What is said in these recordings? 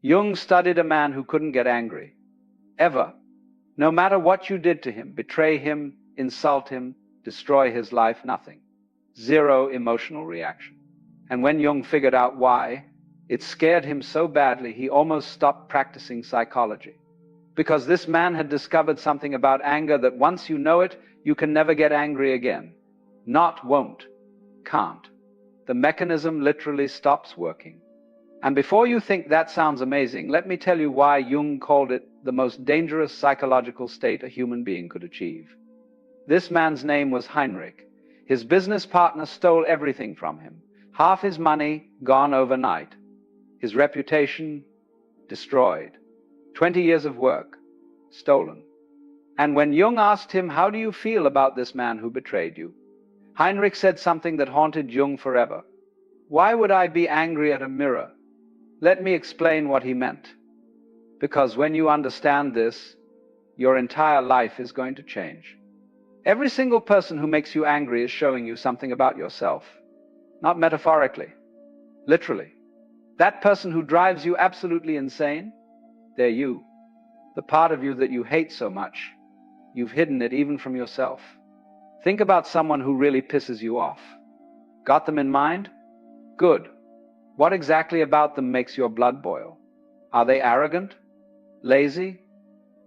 Jung studied a man who couldn't get angry. Ever. No matter what you did to him, betray him, insult him, destroy his life, nothing. Zero emotional reaction. And when Jung figured out why, it scared him so badly he almost stopped practicing psychology. Because this man had discovered something about anger that once you know it, you can never get angry again. Not won't. Can't. The mechanism literally stops working. And before you think that sounds amazing, let me tell you why Jung called it the most dangerous psychological state a human being could achieve. This man's name was Heinrich. His business partner stole everything from him. Half his money gone overnight. His reputation destroyed. 20 years of work stolen. And when Jung asked him, "How do you feel about this man who betrayed you?" Heinrich said something that haunted Jung forever. "Why would I be angry at a mirror?" Let me explain what he meant. Because when you understand this, your entire life is going to change. Every single person who makes you angry is showing you something about yourself. Not metaphorically. Literally. That person who drives you absolutely insane, they're you. The part of you that you hate so much, you've hidden it even from yourself. Think about someone who really pisses you off. Got them in mind? Good. What exactly about them makes your blood boil? Are they arrogant? Lazy?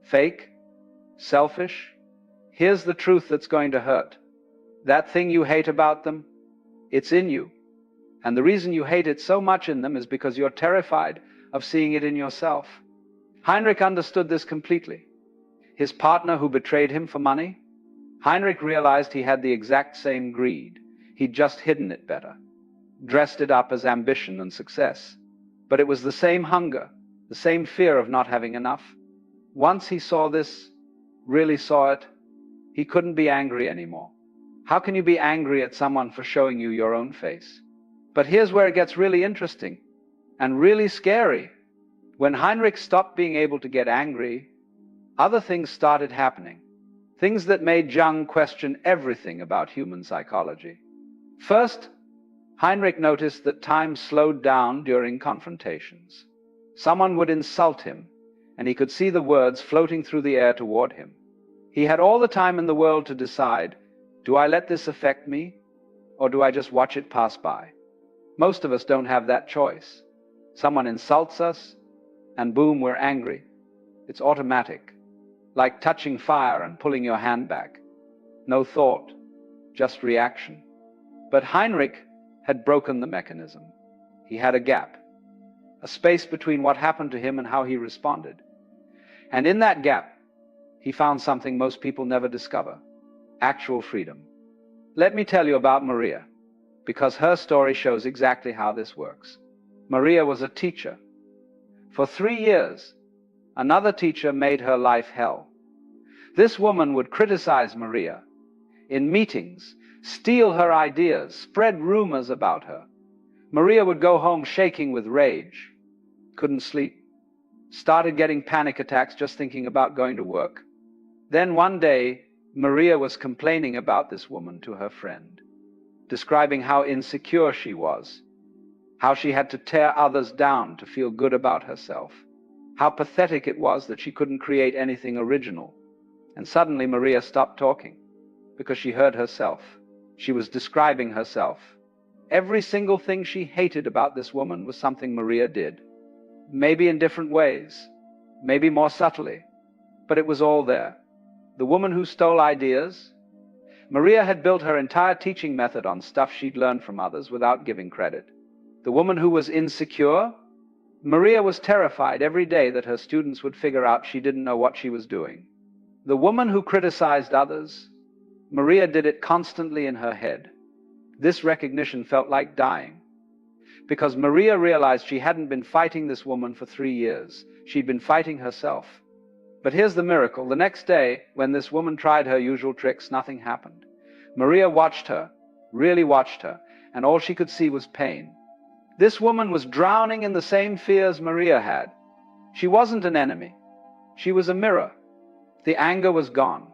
Fake? Selfish? Here's the truth that's going to hurt. That thing you hate about them, it's in you. And the reason you hate it so much in them is because you're terrified of seeing it in yourself. Heinrich understood this completely. His partner who betrayed him for money? Heinrich realized he had the exact same greed. He'd just hidden it better. Dressed it up as ambition and success. But it was the same hunger, the same fear of not having enough. Once he saw this, really saw it, he couldn't be angry anymore. How can you be angry at someone for showing you your own face? But here's where it gets really interesting and really scary. When Heinrich stopped being able to get angry, other things started happening. Things that made Jung question everything about human psychology. First, Heinrich noticed that time slowed down during confrontations. Someone would insult him, and he could see the words floating through the air toward him. He had all the time in the world to decide, do I let this affect me, or do I just watch it pass by? Most of us don't have that choice. Someone insults us, and boom, we're angry. It's automatic, like touching fire and pulling your hand back. No thought, just reaction. But Heinrich had broken the mechanism. He had a gap, a space between what happened to him and how he responded. And in that gap, he found something most people never discover: actual freedom. Let me tell you about Maria, because her story shows exactly how this works. Maria was a teacher. For 3 years, another teacher made her life hell. This woman would criticize Maria in meetings, steal her ideas, spread rumors about her. Maria would go home shaking with rage. Couldn't sleep. Started getting panic attacks just thinking about going to work. Then one day, Maria was complaining about this woman to her friend, describing how insecure she was, how she had to tear others down to feel good about herself, how pathetic it was that she couldn't create anything original. And suddenly Maria stopped talking, because she heard herself. She was describing herself. Every single thing she hated about this woman was something Maria did. Maybe in different ways, maybe more subtly, but it was all there. The woman who stole ideas? Maria had built her entire teaching method on stuff she'd learned from others without giving credit. The woman who was insecure? Maria was terrified every day that her students would figure out she didn't know what she was doing. The woman who criticized others? Maria did it constantly in her head. This recognition felt like dying, because Maria realized she hadn't been fighting this woman for 3 years. She'd been fighting herself. But here's the miracle. The next day, when this woman tried her usual tricks, nothing happened. Maria watched her, really watched her, and all she could see was pain. This woman was drowning in the same fears Maria had. She wasn't an enemy. She was a mirror. The anger was gone.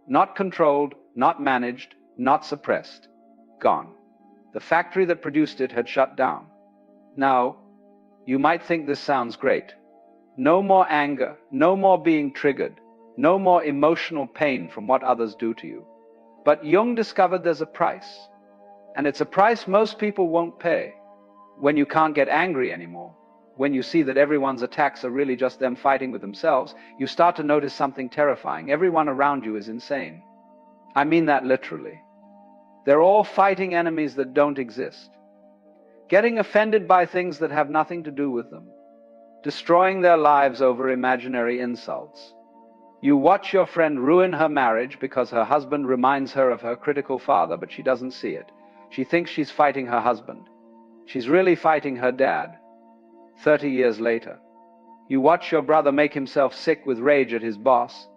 Not controlled, not managed, not suppressed. Gone. The factory that produced it had shut down. Now, You might think this sounds great. No more anger, no more being triggered, no more emotional pain from what others do to you. But Jung discovered there's a price, and it's a price most people won't pay. When you can't get angry anymore, when you see that everyone's attacks are really just them fighting with themselves, you start to notice something terrifying. Everyone around you is insane. I mean that literally. They're all fighting enemies that don't exist, getting offended by things that have nothing to do with them, destroying their lives over imaginary insults. You watch your friend ruin her marriage because her husband reminds her of her critical father, but she doesn't see it. She thinks she's fighting her husband. She's really fighting her dad. 30 years later, you watch your brother make himself sick with rage at his boss,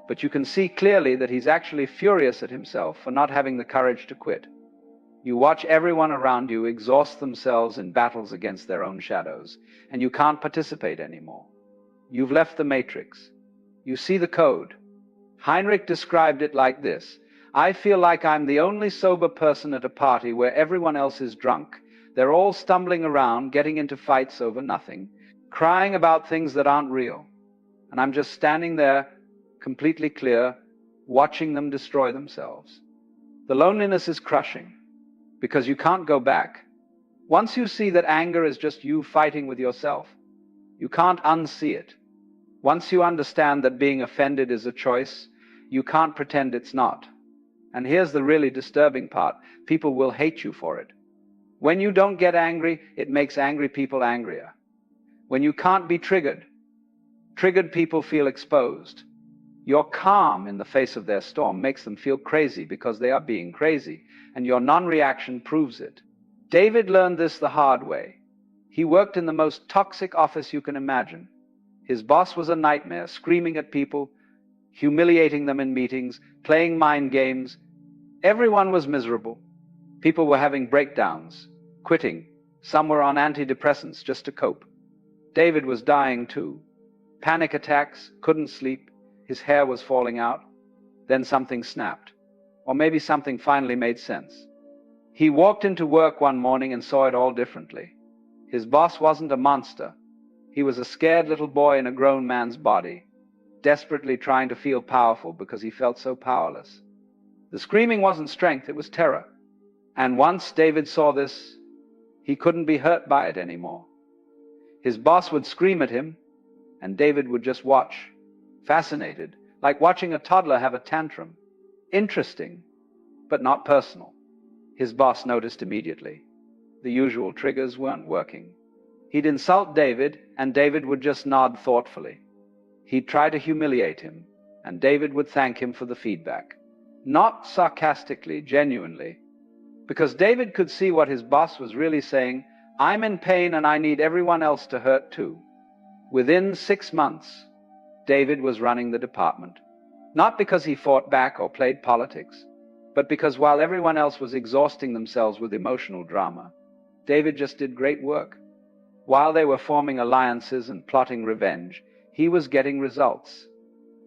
but you can see clearly that he's actually furious at himself for not having the courage to quit. You watch everyone around you exhaust themselves in battles against their own shadows, and you can't participate anymore. You've left the matrix. You see the code. Heinrich described it like this: I feel like I'm the only sober person at a party where everyone else is drunk. They're all stumbling around, getting into fights over nothing, crying about things that aren't real. And I'm just standing there, completely clear, watching them destroy themselves. The loneliness is crushing, because you can't go back. Once you see that anger is just you fighting with yourself, you can't unsee it. Once you understand that being offended is a choice, you can't pretend it's not. And here's the really disturbing part: people will hate you for it. When you don't get angry, it makes angry people angrier. When you can't be triggered, triggered people feel exposed. Your calm in the face of their storm makes them feel crazy because they are being crazy, and your non-reaction proves it. David learned this the hard way. He worked in the most toxic office you can imagine. His boss was a nightmare, screaming at people, humiliating them in meetings, playing mind games. Everyone was miserable. People were having breakdowns, quitting. Some were on antidepressants just to cope. David was dying too. Panic attacks, couldn't sleep. His hair was falling out. Then something snapped. Or maybe something finally made sense. He walked into work one morning and saw it all differently. His boss wasn't a monster. He was a scared little boy in a grown man's body, desperately trying to feel powerful because he felt so powerless. The screaming wasn't strength, it was terror. And once David saw this, he couldn't be hurt by it anymore. His boss would scream at him, and David would just watch, fascinated, like watching a toddler have a tantrum. Interesting, but not personal. His boss noticed immediately. The usual triggers weren't working. He'd insult David, and David would just nod thoughtfully. He'd try to humiliate him, and David would thank him for the feedback. Not sarcastically, genuinely. Because David could see what his boss was really saying: I'm in pain and I need everyone else to hurt too. Within 6 months, David was running the department. Not because he fought back or played politics, but because while everyone else was exhausting themselves with emotional drama, David just did great work. While they were forming alliances and plotting revenge, he was getting results.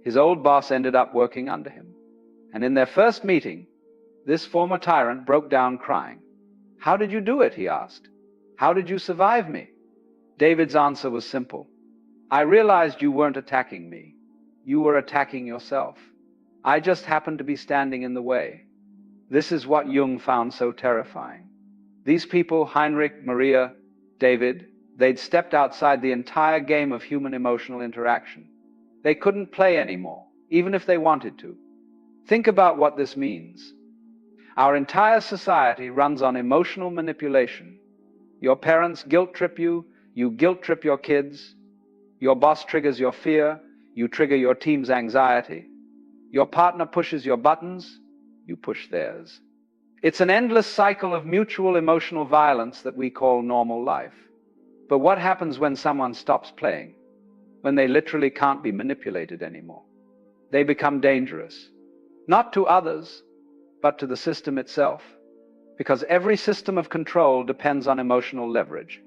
His old boss ended up working under him. And in their first meeting, this former tyrant broke down crying. How did you do it? He asked. How did you survive me? David's answer was simple. I realized you weren't attacking me. You were attacking yourself. I just happened to be standing in the way. This is what Jung found so terrifying. These people, Heinrich, Maria, David, they'd stepped outside the entire game of human emotional interaction. They couldn't play anymore, even if they wanted to. Think about what this means. Our entire society runs on emotional manipulation. Your parents guilt trip you, you guilt trip your kids. Your boss triggers your fear, you trigger your team's anxiety. Your partner pushes your buttons, you push theirs. It's an endless cycle of mutual emotional violence that we call normal life. But what happens when someone stops playing? When they literally can't be manipulated anymore? They become dangerous. Not to others, but to the system itself. Because every system of control depends on emotional leverage.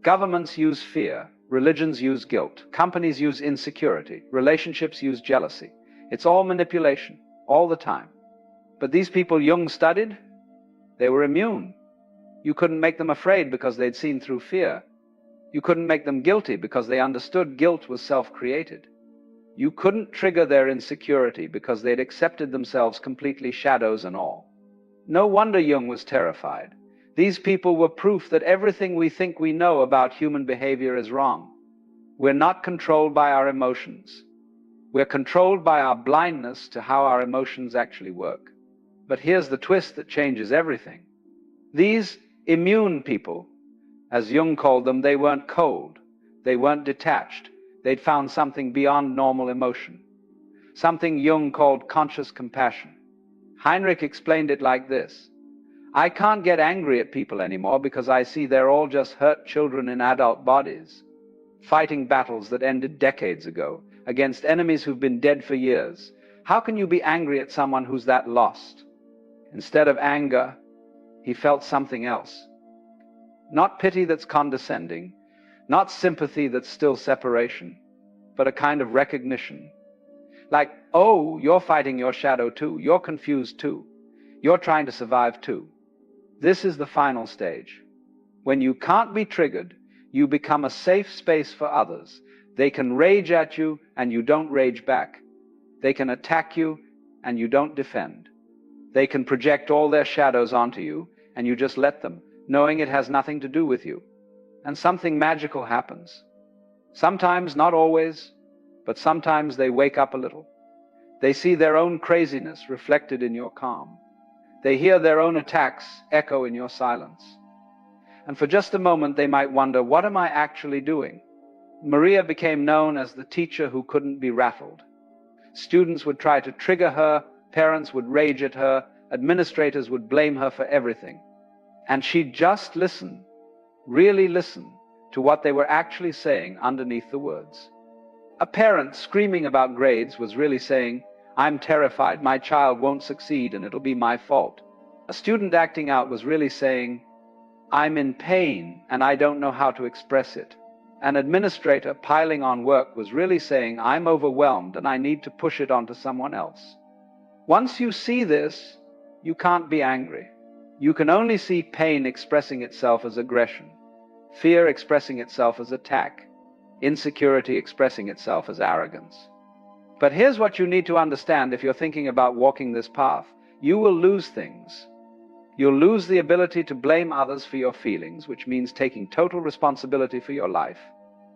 Governments use fear, religions use guilt, companies use insecurity, relationships use jealousy. It's all manipulation, all the time. But these people Jung studied, they were immune. You couldn't make them afraid because they'd seen through fear. You couldn't make them guilty because they understood guilt was self-created. You couldn't trigger their insecurity because they'd accepted themselves completely, shadows and all. No wonder Jung was terrified. These people were proof that everything we think we know about human behavior is wrong. We're not controlled by our emotions. We're controlled by our blindness to how our emotions actually work. But here's the twist that changes everything. These immune people, as Jung called them, they weren't cold. They weren't detached. They'd found something beyond normal emotion. Something Jung called conscious compassion. Heinrich explained it like this: I can't get angry at people anymore because I see they're all just hurt children in adult bodies, fighting battles that ended decades ago, against enemies who've been dead for years. How can you be angry at someone who's that lost? Instead of anger, he felt something else. Not pity that's condescending, not sympathy that's still separation, but a kind of recognition. Like, oh, you're fighting your shadow too, you're confused too, you're trying to survive too. This is the final stage. When you can't be triggered, you become a safe space for others. They can rage at you and you don't rage back. They can attack you and you don't defend. They can project all their shadows onto you and you just let them, knowing it has nothing to do with you. And something magical happens. Sometimes, not always, but sometimes they wake up a little. They see their own craziness reflected in your calm. They hear their own attacks echo in your silence. And for just a moment they might wonder, what am I actually doing? Maria became known as the teacher who couldn't be rattled. Students would try to trigger her, parents would rage at her, administrators would blame her for everything. And she'd just listen, really listen, to what they were actually saying underneath the words. A parent screaming about grades was really saying, I'm terrified, my child won't succeed and it'll be my fault. A student acting out was really saying, I'm in pain and I don't know how to express it. An administrator piling on work was really saying, I'm overwhelmed and I need to push it onto someone else. Once you see this, you can't be angry. You can only see pain expressing itself as aggression, fear expressing itself as attack, insecurity expressing itself as arrogance. But here's what you need to understand if you're thinking about walking this path. You will lose things. You'll lose the ability to blame others for your feelings, which means taking total responsibility for your life.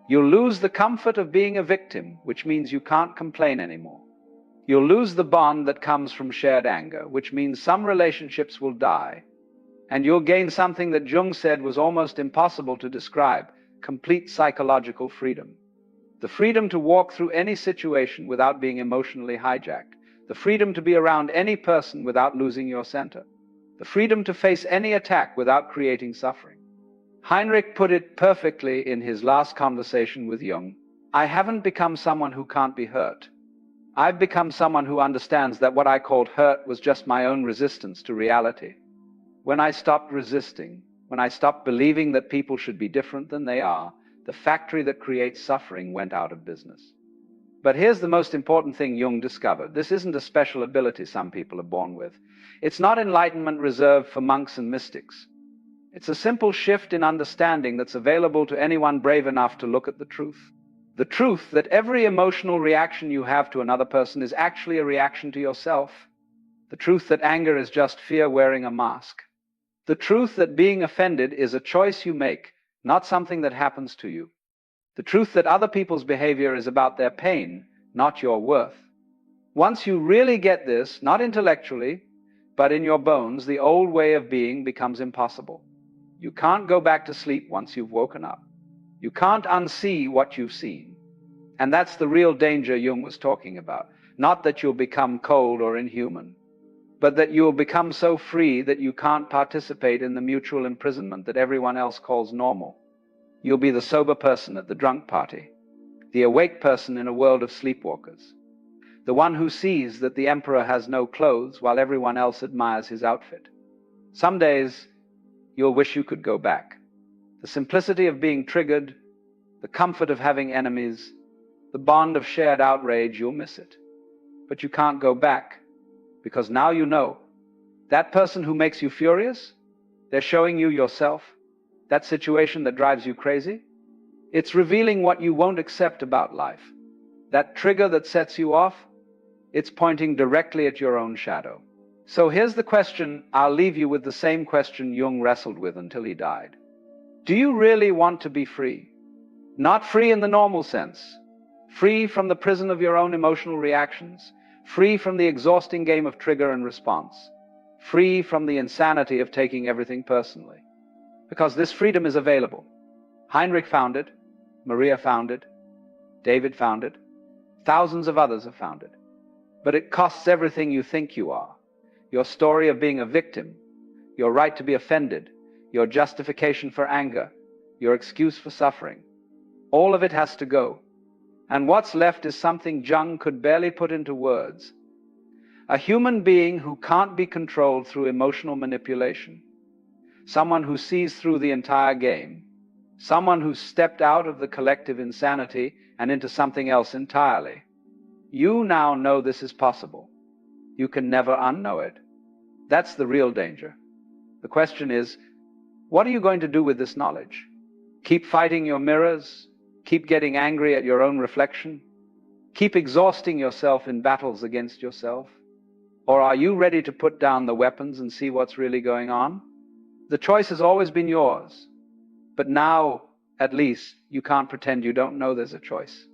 You'll lose the comfort of being a victim, which means you can't complain anymore. You'll lose the bond that comes from shared anger, which means some relationships will die. And you'll gain something that Jung said was almost impossible to describe: complete psychological freedom. The freedom to walk through any situation without being emotionally hijacked. The freedom to be around any person without losing your center. The freedom to face any attack without creating suffering. Heinrich put it perfectly in his last conversation with Jung. I haven't become someone who can't be hurt. I've become someone who understands that what I called hurt was just my own resistance to reality. When I stopped resisting, when I stopped believing that people should be different than they are, the factory that creates suffering went out of business. But here's the most important thing Jung discovered. This isn't a special ability some people are born with. It's not enlightenment reserved for monks and mystics. It's a simple shift in understanding that's available to anyone brave enough to look at the truth. The truth that every emotional reaction you have to another person is actually a reaction to yourself. The truth that anger is just fear wearing a mask. The truth that being offended is a choice you make, not something that happens to you. The truth that other people's behavior is about their pain, not your worth. Once you really get this, not intellectually, but in your bones, the old way of being becomes impossible. You can't go back to sleep once you've woken up. You can't unsee what you've seen. And that's the real danger Jung was talking about. Not that you'll become cold or inhuman, but that you'll become so free that you can't participate in the mutual imprisonment that everyone else calls normal. You'll be the sober person at the drunk party, the awake person in a world of sleepwalkers, the one who sees that the emperor has no clothes while everyone else admires his outfit. Some days, you'll wish you could go back. The simplicity of being triggered, the comfort of having enemies, the bond of shared outrage, you'll miss it. But you can't go back, because now you know. That person who makes you furious, they're showing you yourself. That situation that drives you crazy, It's revealing what you won't accept about life. That trigger that sets you off, it's pointing directly at your own shadow. So here's the question. I'll leave you with the same question Jung wrestled with until he died. Do you really want to be free? Not free in the normal sense. Free from the prison of your own emotional reactions. Free from the exhausting game of trigger and response. Free from the insanity of taking everything personally. Because this freedom is available. Heinrich found it. Maria found it. David found it. Thousands of others have found it. But it costs everything you think you are. Your story of being a victim, your right to be offended, your justification for anger, your excuse for suffering. All of it has to go. And what's left is something Jung could barely put into words. A human being who can't be controlled through emotional manipulation. Someone who sees through the entire game. Someone who's stepped out of the collective insanity and into something else entirely. You now know this is possible. You can never unknow it. That's the real danger. The question is, what are you going to do with this knowledge? Keep fighting your mirrors? Keep getting angry at your own reflection? Keep exhausting yourself in battles against yourself? Or are you ready to put down the weapons and see what's really going on? The choice has always been yours. But now, at least, you can't pretend you don't know there's a choice.